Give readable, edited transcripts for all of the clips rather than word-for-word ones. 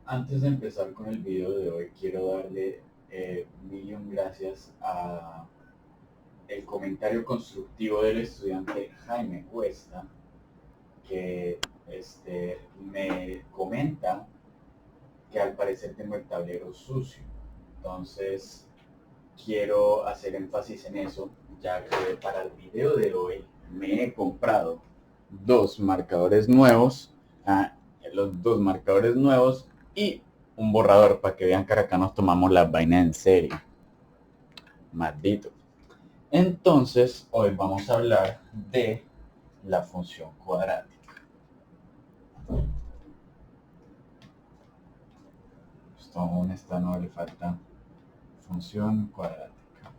Antes de empezar con el video de hoy, quiero darle millón gracias a el comentario constructivo del estudiante Jaime Cuesta, que me comenta que al parecer tengo el tablero sucio. Entonces, quiero hacer énfasis en eso, ya que para el video de hoy me he comprado dos marcadores nuevos, los dos marcadores nuevos y un borrador para que vean que acá nos tomamos la vaina en serio. Maldito. Entonces, hoy vamos a hablar de la función cuadrática. Esto aún está, no le falta función cuadrática.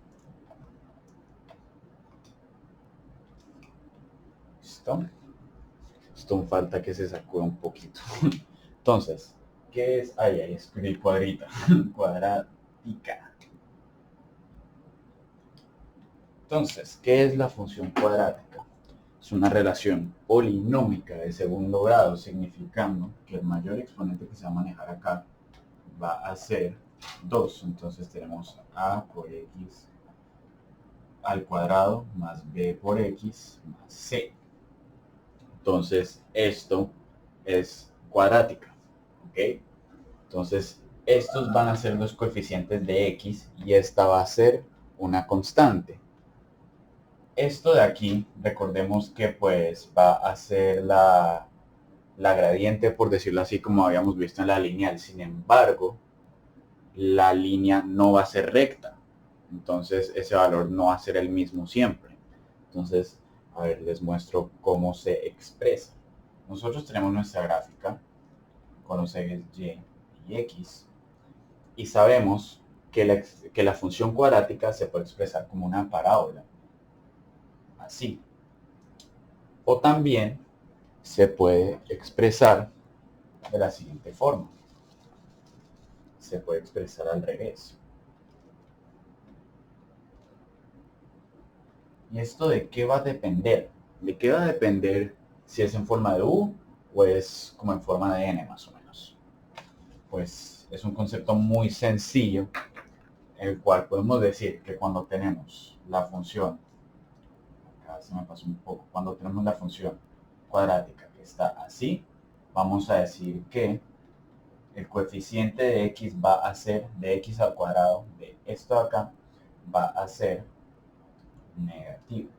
¿Listo? Esto falta que se sacude un poquito. Entonces, ¿qué es? Ahí escribí cuadrita. Cuadrática. Entonces, ¿qué es la función cuadrática? Es una relación polinómica de segundo grado, significando que el mayor exponente que se va a manejar acá va a ser 2. Entonces tenemos a por x al cuadrado más b por x más c. Entonces esto es cuadrática, ¿ok? Entonces estos van a ser los coeficientes de x y esta va a ser una constante. Esto de aquí, recordemos que pues va a ser la gradiente, por decirlo así, como habíamos visto en la lineal. Sin embargo, la línea no va a ser recta. Entonces ese valor no va a ser el mismo siempre. Entonces, a ver, les muestro cómo se expresa. Nosotros tenemos nuestra gráfica con los ejes y y x y sabemos que la función cuadrática se puede expresar como una parábola. Así. O también se puede expresar de la siguiente forma. Se puede expresar al revés. ¿Y esto de qué va a depender? ¿De qué va a depender si es en forma de U o es como en forma de N más o menos? Pues es un concepto muy sencillo, el cual podemos decir que cuando tenemos la función, acá se me pasó un poco, cuando tenemos la función cuadrática que está así, vamos a decir que el coeficiente de x va a ser de x al cuadrado de esto de acá, va a ser negativo.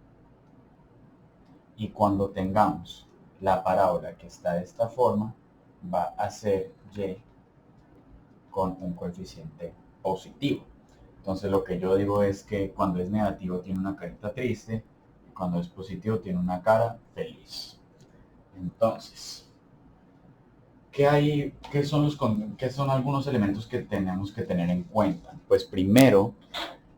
Y cuando tengamos la parábola que está de esta forma, va a ser y con un coeficiente positivo. Entonces lo que yo digo es que cuando es negativo tiene una carita triste y cuando es positivo tiene una cara feliz. Entonces, ¿qué son algunos elementos que tenemos que tener en cuenta? Pues primero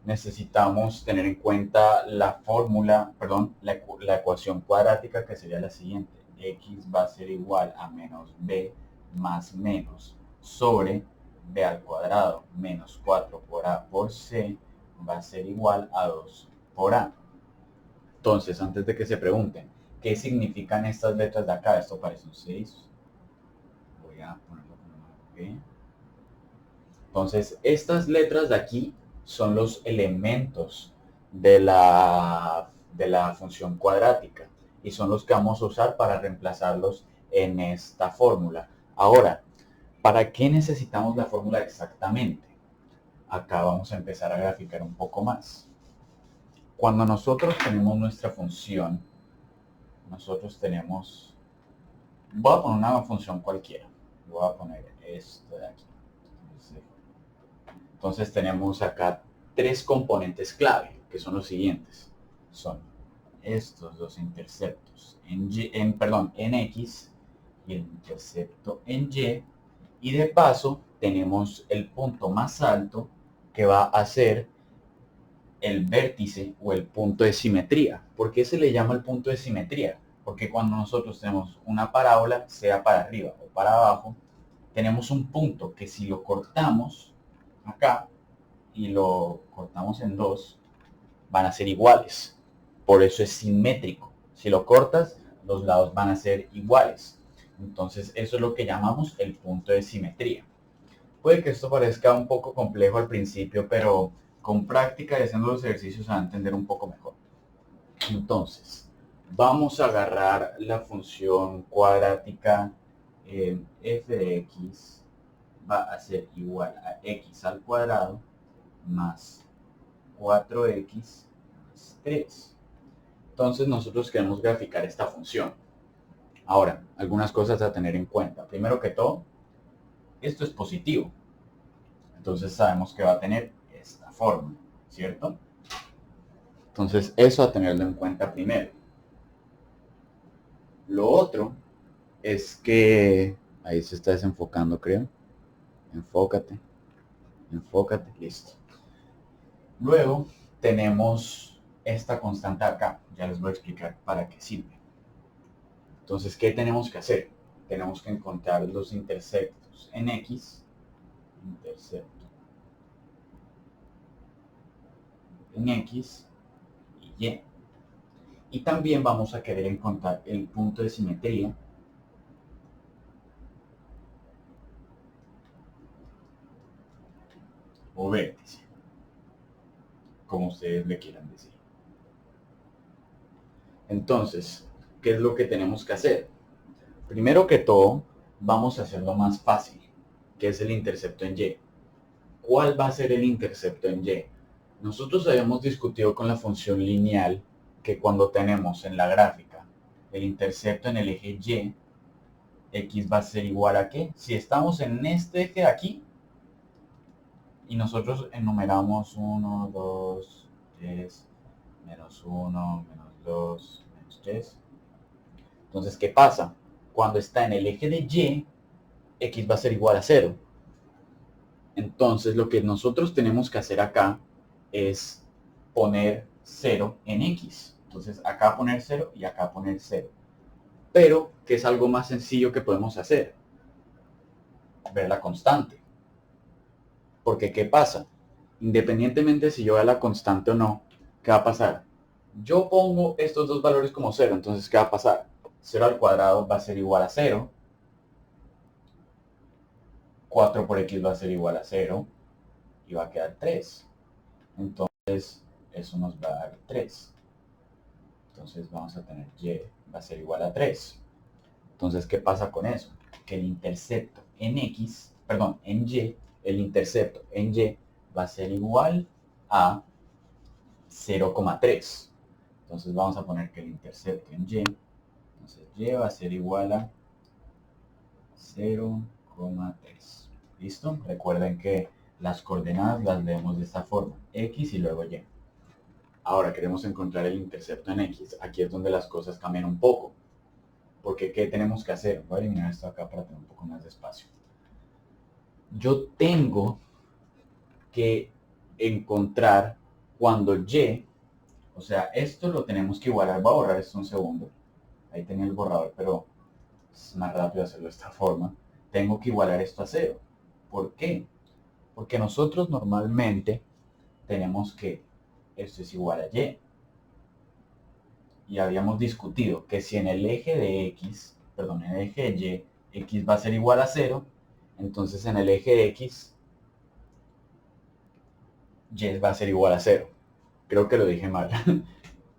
necesitamos tener en cuenta la fórmula, perdón, la ecuación cuadrática, que sería la siguiente. X va a ser igual a menos b más menos sobre b al cuadrado menos 4 por a por c va a ser igual a 2 por a. Entonces, antes de que se pregunten, ¿qué significan estas letras de acá? Esto parece un 6. Voy a ponerlo como B. Entonces, estas letras de aquí son los elementos de la función cuadrática y son los que vamos a usar para reemplazarlos en esta fórmula. Ahora, ¿para qué necesitamos la fórmula exactamente? Acá vamos a empezar a graficar un poco más. Cuando nosotros tenemos nuestra función, nosotros tenemos, voy a poner una función cualquiera, voy a poner esto de aquí. Entonces tenemos acá tres componentes clave, que son los siguientes. Son estos dos interceptos en X y el intercepto en Y. Y de paso tenemos el punto más alto que va a ser el vértice o el punto de simetría. ¿Por qué se le llama el punto de simetría? Porque cuando nosotros tenemos una parábola, sea para arriba o para abajo, tenemos un punto que si lo cortamos acá y lo cortamos en dos, van a ser iguales. Por eso es simétrico. Si lo cortas, los lados van a ser iguales. Entonces eso es lo que llamamos el punto de simetría. Puede que esto parezca un poco complejo al principio, pero con práctica y haciendo los ejercicios se va a entender un poco mejor. Entonces, vamos a agarrar la función cuadrática f de x va a ser igual a x al cuadrado más 4x más 3. Entonces nosotros queremos graficar esta función. Ahora, algunas cosas a tener en cuenta. Primero que todo, esto es positivo. Entonces sabemos que va a tener esta forma, ¿cierto? Entonces eso a tenerlo en cuenta primero. Lo otro es que... Ahí se está desenfocando, creo. Enfócate. Enfócate. Listo. Luego tenemos esta constante acá. Ya les voy a explicar para qué sirve. Entonces, ¿qué tenemos que hacer? Tenemos que encontrar los interceptos en X. Intercepto en X y Y. Y también vamos a querer encontrar el punto de simetría o vértice, como ustedes le quieran decir. Entonces, ¿qué es lo que tenemos que hacer? Primero que todo, vamos a hacerlo más fácil, que es el intercepto en Y. ¿Cuál va a ser el intercepto en Y? Nosotros habíamos discutido con la función lineal que cuando tenemos en la gráfica el intercepto en el eje Y, X va a ser igual a ¿qué? Si estamos en este eje aquí, y nosotros enumeramos 1, 2, 3, menos 1, menos 2, menos 3. Entonces, ¿qué pasa? Cuando está en el eje de Y, X va a ser igual a 0. Entonces, lo que nosotros tenemos que hacer acá es poner 0 en X. Entonces, acá poner 0 y acá poner 0. Pero, que es algo más sencillo que podemos hacer? Ver la constante. Porque, ¿qué pasa? Independientemente si yo vea la constante o no, ¿qué va a pasar? Yo pongo estos dos valores como 0, entonces ¿qué va a pasar? 0 al cuadrado va a ser igual a 0. 4 por x va a ser igual a 0. Y va a quedar 3. Entonces, eso nos va a dar 3. Entonces vamos a tener y va a ser igual a 3. Entonces, ¿qué pasa con eso? Que el intercepto en x, perdón, en y, el intercepto en y va a ser igual a 0,3. Entonces vamos a poner que el intercepto en y, entonces y va a ser igual a 0,3. ¿Listo? Recuerden que las coordenadas las leemos de esta forma, x y luego y. Ahora queremos encontrar el intercepto en x. Aquí es donde las cosas cambian un poco. Porque ¿qué tenemos que hacer? Voy a eliminar esto acá para tener un poco más de espacio. Yo tengo que encontrar cuando y, o sea, esto lo tenemos que igualar. Voy a borrar esto un segundo. Ahí tenía el borrador, pero es más rápido hacerlo de esta forma. Tengo que igualar esto a 0. ¿Por qué? Porque nosotros normalmente tenemos que esto es igual a y. Y habíamos discutido que si en el eje de x, perdón, en el eje de y, x va a ser igual a 0, entonces en el eje de x, y va a ser igual a 0. Creo que lo dije mal.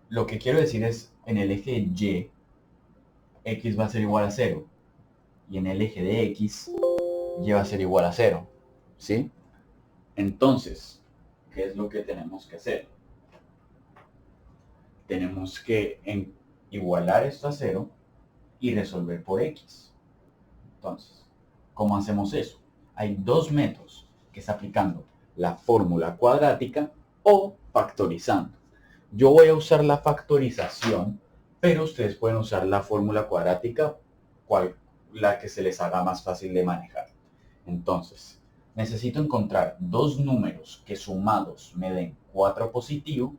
Lo que quiero decir es, en el eje de y, x va a ser igual a 0. Y en el eje de x, y va a ser igual a 0. ¿Sí? Entonces, ¿qué es lo que tenemos que hacer? Tenemos que igualar esto a 0 y resolver por x. Entonces, ¿cómo hacemos eso? Hay dos métodos, que es aplicando la fórmula cuadrática o factorizando. Yo voy a usar la factorización, pero ustedes pueden usar la fórmula cuadrática, la que se les haga más fácil de manejar. Entonces, necesito encontrar dos números que sumados me den 4 positivo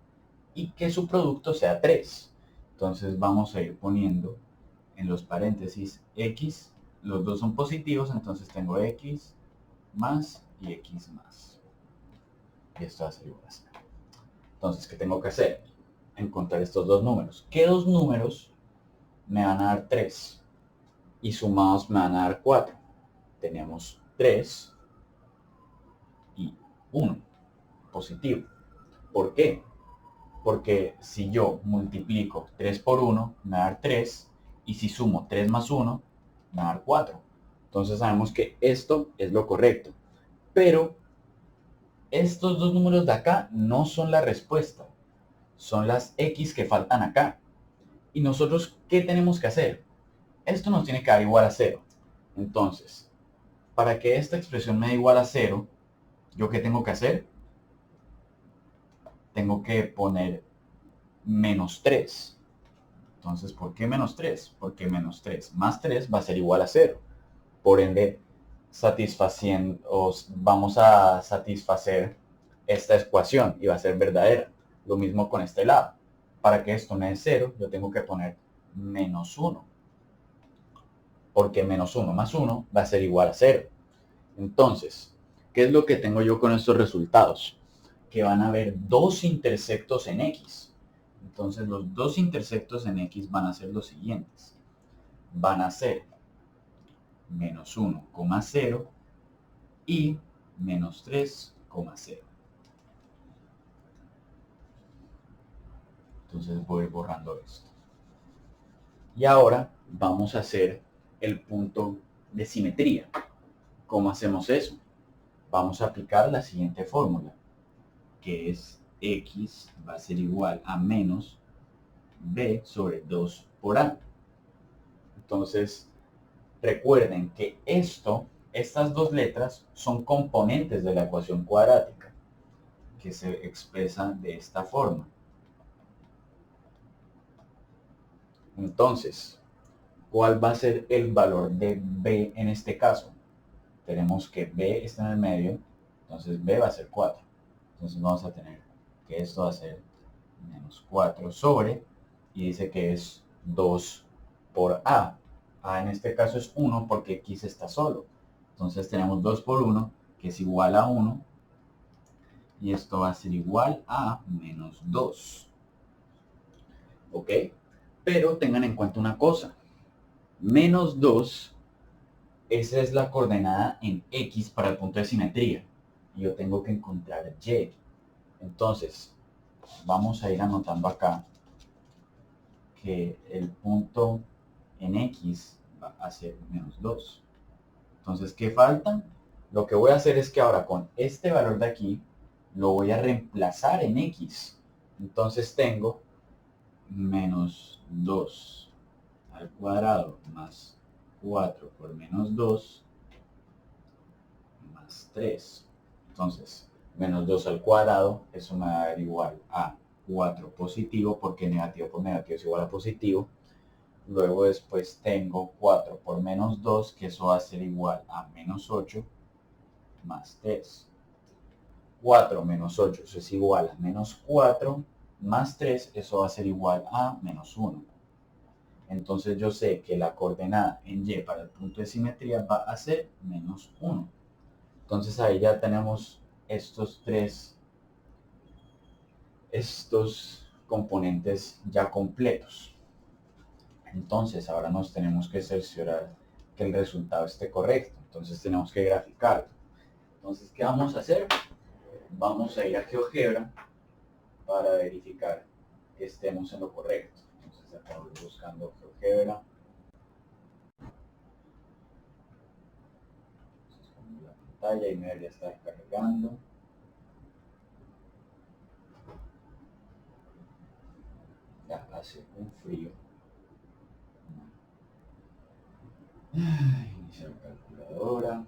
y que su producto sea 3. Entonces vamos a ir poniendo en los paréntesis x, los dos son positivos, entonces tengo x más y x más. Y esto va a ser igual a 0. Entonces, ¿qué tengo que hacer? Encontrar estos dos números. ¿Qué dos números me van a dar 3? Y sumados me van a dar 4. Tenemos 3 1, positivo. ¿Por qué? Porque si yo multiplico 3 por 1, me va a dar 3, y si sumo 3 más 1, me va a dar 4. Entonces sabemos que esto es lo correcto. Pero estos dos números de acá no son la respuesta, son las x que faltan acá. ¿Y nosotros qué tenemos que hacer? Esto nos tiene que dar igual a 0. Entonces, para que esta expresión me dé igual a 0, ¿yo qué tengo que hacer? Tengo que poner menos 3. Entonces, ¿por qué menos 3? Porque menos 3 más 3 va a ser igual a 0. Por ende, vamos a satisfacer esta ecuación y va a ser verdadera. Lo mismo con este lado. Para que esto me dé 0, yo tengo que poner menos 1. Porque menos 1 más 1 va a ser igual a 0. Entonces, ¿qué es lo que tengo yo con estos resultados? Que van a haber dos intersectos en X. Entonces, los dos intersectos en X van a ser los siguientes. Van a ser menos 1,0 y menos 3,0. Entonces voy borrando esto. Y ahora vamos a hacer el punto de simetría. ¿Cómo hacemos eso? Vamos a aplicar la siguiente fórmula, que es x va a ser igual a menos b sobre 2 por a. Entonces, recuerden que estas dos letras son componentes de la ecuación cuadrática, que se expresa de esta forma. Entonces, ¿cuál va a ser el valor de b en este caso? Tenemos que b está en el medio, entonces b va a ser 4. Entonces vamos a tener que esto va a ser menos 4 sobre, y dice que es 2 por a. A en este caso es 1 porque x está solo. Entonces tenemos 2 por 1, que es igual a 1, y esto va a ser igual a menos 2. ¿Ok? Pero tengan en cuenta una cosa. Menos 2, esa es la coordenada en X para el punto de simetría. Y yo tengo que encontrar Y. Entonces, vamos a ir anotando acá que el punto en X va a ser menos 2. Entonces, ¿qué falta? Lo que voy a hacer es que ahora con este valor de aquí, lo voy a reemplazar en X. Entonces tengo menos 2 al cuadrado más 4 por menos 2 más 3. Entonces, menos 2 al cuadrado, eso me va a dar igual a 4 positivo, porque negativo por negativo es igual a positivo. Luego después tengo 4 por menos 2, que eso va a ser igual a menos 8 más 3. 4 menos 8, eso es igual a menos 4 más 3, eso va a ser igual a menos 1. Entonces yo sé que la coordenada en Y para el punto de simetría va a ser menos 1. Entonces ahí ya tenemos estos componentes ya completos. Entonces ahora nos tenemos que cerciorar que el resultado esté correcto. Entonces tenemos que graficarlo. Entonces, ¿qué vamos a hacer? Vamos a ir a GeoGebra para verificar que estemos en lo correcto. Entonces acá voy buscando GeoGebra. Entonces, la pantalla y me debería estar cargando. Ya hace un frío. Iniciar calculadora.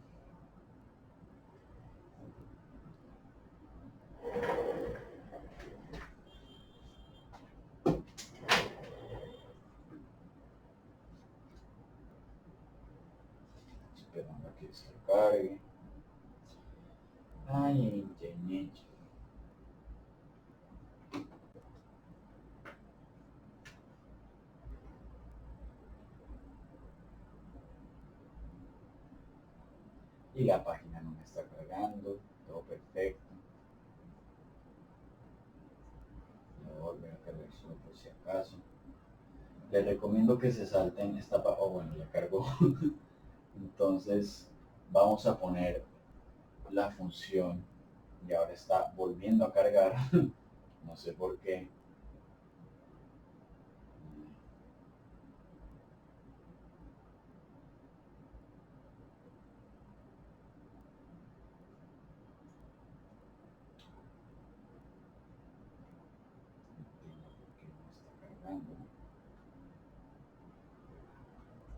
Esperando a que se cargue. Ay, internet. Y la página no me está cargando. Todo perfecto. Voy a volver a cargar solo por si acaso. Les recomiendo que se salten esta página. Oh, bueno, ya cargó. Entonces vamos a poner la función y ahora está volviendo a cargar. No sé por qué.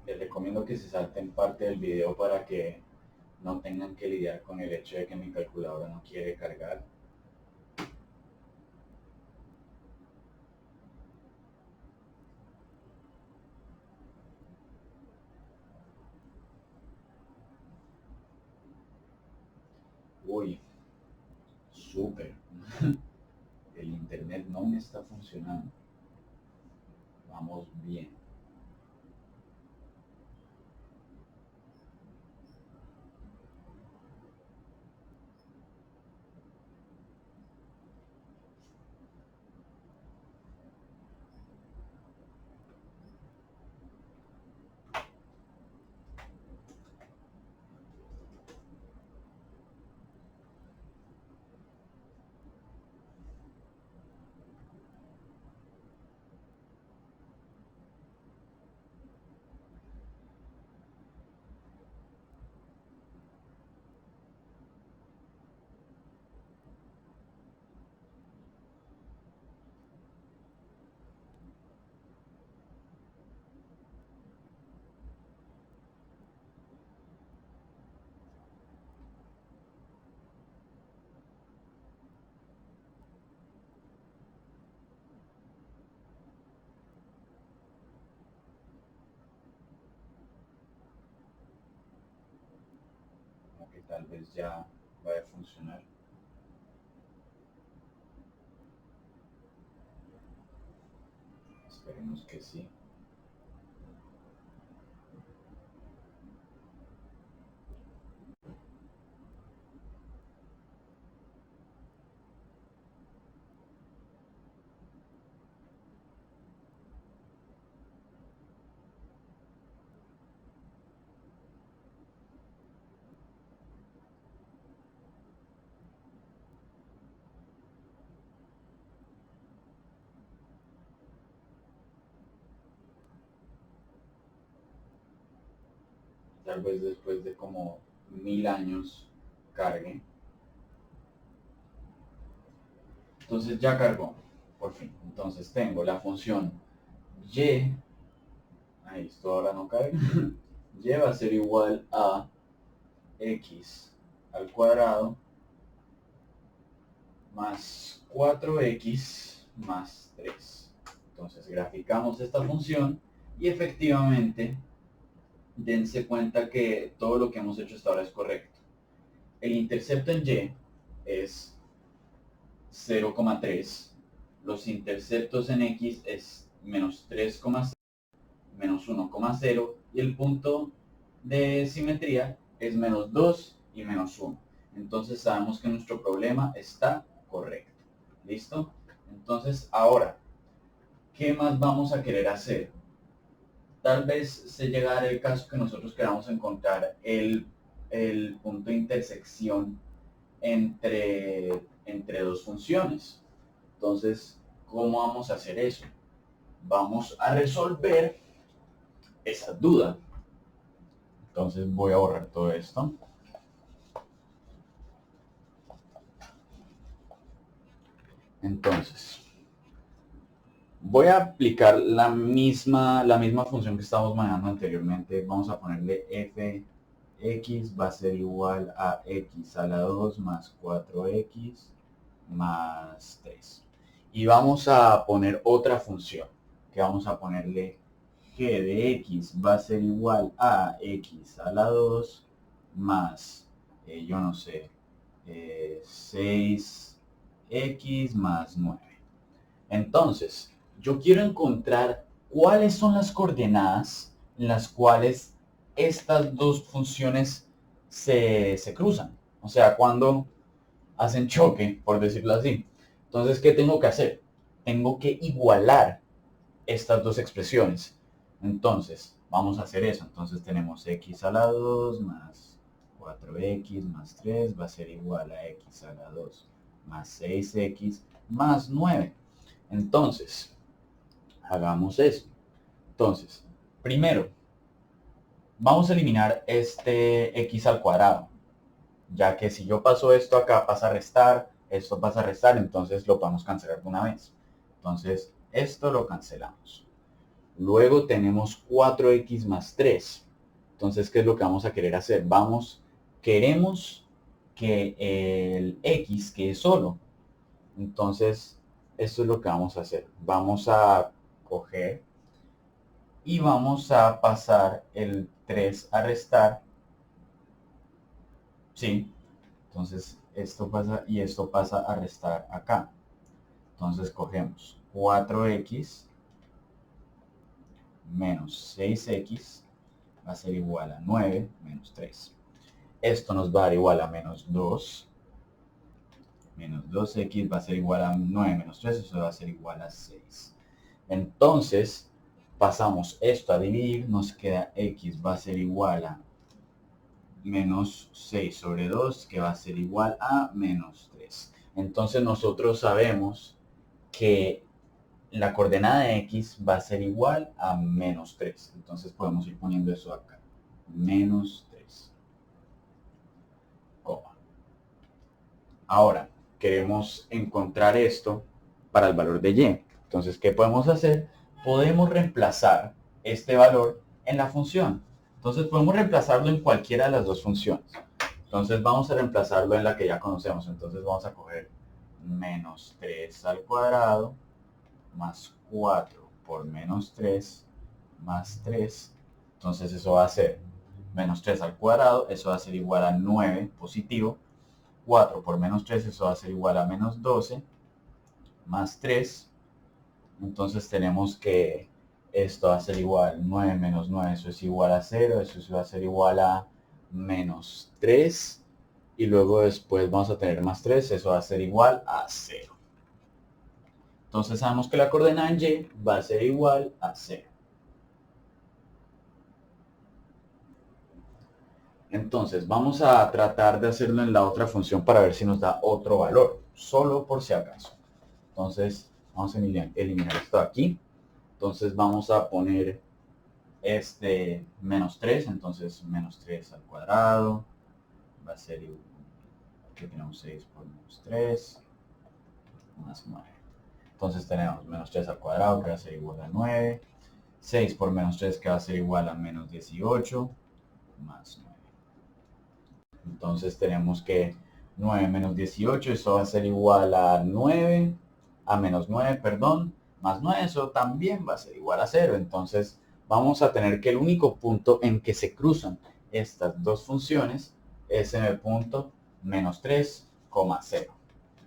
Les recomiendo que se salten parte del video para que no tengan que lidiar con el hecho de que mi calculadora no quiere cargar. Uy, súper. El internet no me está funcionando. Vamos bien. Como que tal vez ya vaya a funcionar. Esperemos que sí. Tal vez después de como 1000 años cargue. Entonces ya cargó, por fin. Entonces tengo la función y, ahí esto ahora no carga, y va a ser igual a x al cuadrado más 4x más 3. Entonces graficamos esta función y efectivamente dense cuenta que todo lo que hemos hecho hasta ahora es correcto. El intercepto en y es 0,3. Los interceptos en x es menos 3,0, menos 1,0 y el punto de simetría es menos 2 y menos 1. Entonces sabemos que nuestro problema está correcto. ¿Listo? Entonces ahora, ¿qué más vamos a querer hacer? Tal vez se llegará el caso que nosotros queramos encontrar el punto de intersección entre dos funciones. Entonces, ¿cómo vamos a hacer eso? Vamos a resolver esa duda. Entonces voy a borrar todo esto. Entonces, voy a aplicar la misma función que estábamos manejando anteriormente. Vamos a ponerle fx va a ser igual a x a la 2 más 4x más 3. Y vamos a poner otra función, que vamos a ponerle g de x va a ser igual a x a la 2 más, yo no sé, 6x más 9. Entonces, yo quiero encontrar cuáles son las coordenadas en las cuales estas dos funciones se cruzan. O sea, cuando hacen choque, por decirlo así. Entonces, ¿qué tengo que hacer? Tengo que igualar estas dos expresiones. Entonces, vamos a hacer eso. Entonces tenemos x a la 2 más 4x más 3 va a ser igual a x a la 2 más 6x más 9. Entonces, hagamos eso. Entonces, primero, vamos a eliminar este x al cuadrado, ya que si yo paso esto acá pasa a restar, esto pasa a restar, entonces lo podemos cancelar de una vez. Entonces, esto lo cancelamos. Luego tenemos 4x más 3. Entonces, ¿qué es lo que vamos a querer hacer? Queremos que el x quede solo. Entonces, esto es lo que vamos a hacer. Vamos a coger y vamos a pasar el 3 a restar. ¿Sí? Entonces, esto pasa y esto pasa a restar acá. Entonces, cogemos 4x menos 6x va a ser igual a 9 menos 3. Esto nos va a dar igual a menos 2. Menos 2x va a ser igual a 9 menos 3, eso va a ser igual a 6. Entonces, pasamos esto a dividir, nos queda x va a ser igual a menos 6 sobre 2, que va a ser igual a menos 3. Entonces nosotros sabemos que la coordenada de x va a ser igual a menos 3. Entonces podemos ir poniendo eso acá. Menos 3. Ahora, queremos encontrar esto para el valor de y. Entonces, ¿qué podemos hacer? Podemos reemplazar este valor en la función. Entonces, podemos reemplazarlo en cualquiera de las dos funciones. Entonces, vamos a reemplazarlo en la que ya conocemos. Entonces, vamos a coger menos 3 al cuadrado más 4 por menos 3 más 3. Entonces, eso va a ser menos 3 al cuadrado. Eso va a ser igual a 9 positivo. 4 por menos 3, eso va a ser igual a menos 12, más 3. Entonces tenemos que esto va a ser igual, 9 menos 9, eso es igual a 0, eso va a ser igual a menos 3. Y luego después vamos a tener más 3, eso va a ser igual a 0. Entonces sabemos que la coordenada en y va a ser igual a 0. Entonces vamos a tratar de hacerlo en la otra función para ver si nos da otro valor, solo por si acaso. Entonces vamos a eliminar esto de aquí. Entonces vamos a poner este menos 3, entonces menos 3 al cuadrado va a ser igual, aquí tenemos 6 por menos 3 más 9. Entonces tenemos menos 3 al cuadrado que va a ser igual a 9, 6 por menos 3 que va a ser igual a menos 18 más 9. Entonces tenemos que 9 menos 18, eso va a ser igual a 9, a menos 9, perdón, más 9, eso también va a ser igual a 0. Entonces vamos a tener que el único punto en que se cruzan estas dos funciones es en el punto menos 3, 0.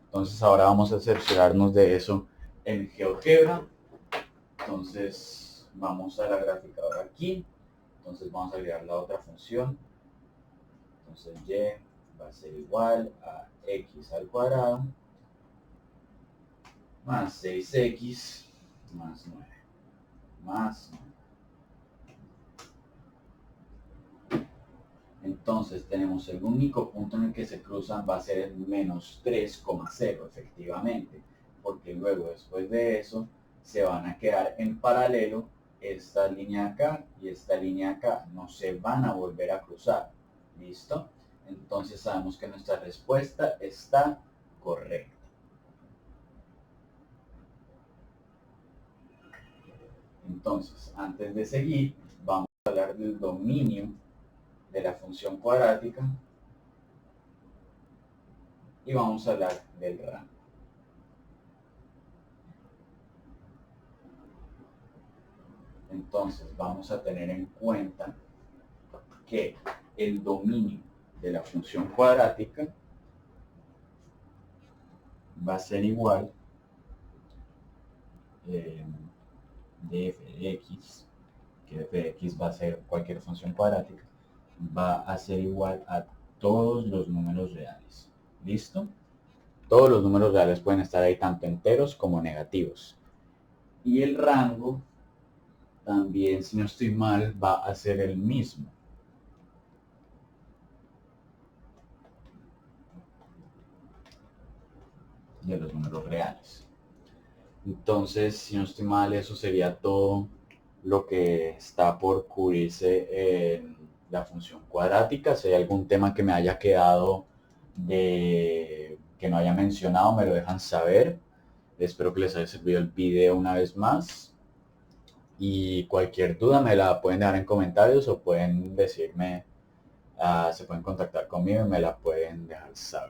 Entonces ahora vamos a cerciorarnos de eso en GeoGebra. Entonces vamos a la graficadora aquí. Entonces vamos a agregar la otra función. Entonces y va a ser igual a x al cuadrado más 6x más 9 más 9. Entonces tenemos el único punto en el que se cruzan va a ser el menos 3,0 efectivamente, porque luego después de eso se van a quedar en paralelo esta línea acá y esta línea acá, no se van a volver a cruzar. ¿Listo? Entonces sabemos que nuestra respuesta está correcta. Entonces, antes de seguir, vamos a hablar del dominio de la función cuadrática y vamos a hablar del rango. Entonces, vamos a tener en cuenta que el dominio de la función cuadrática va a ser igual de f de x, que f de x va a ser cualquier función cuadrática, va a ser igual a todos los números reales. ¿Listo? Todos los números reales pueden estar ahí, tanto enteros como negativos. Y el rango también, si no estoy mal, va a ser el mismo. de los números reales. Entonces, si no estoy mal, eso sería todo lo que está por cubrirse en la función cuadrática. Si hay algún tema que me haya quedado que no haya mencionado, me lo dejan saber. Espero que les haya servido el video una vez más. Y cualquier duda me la pueden dejar en comentarios o pueden decirme, se pueden contactar conmigo y me la pueden dejar saber.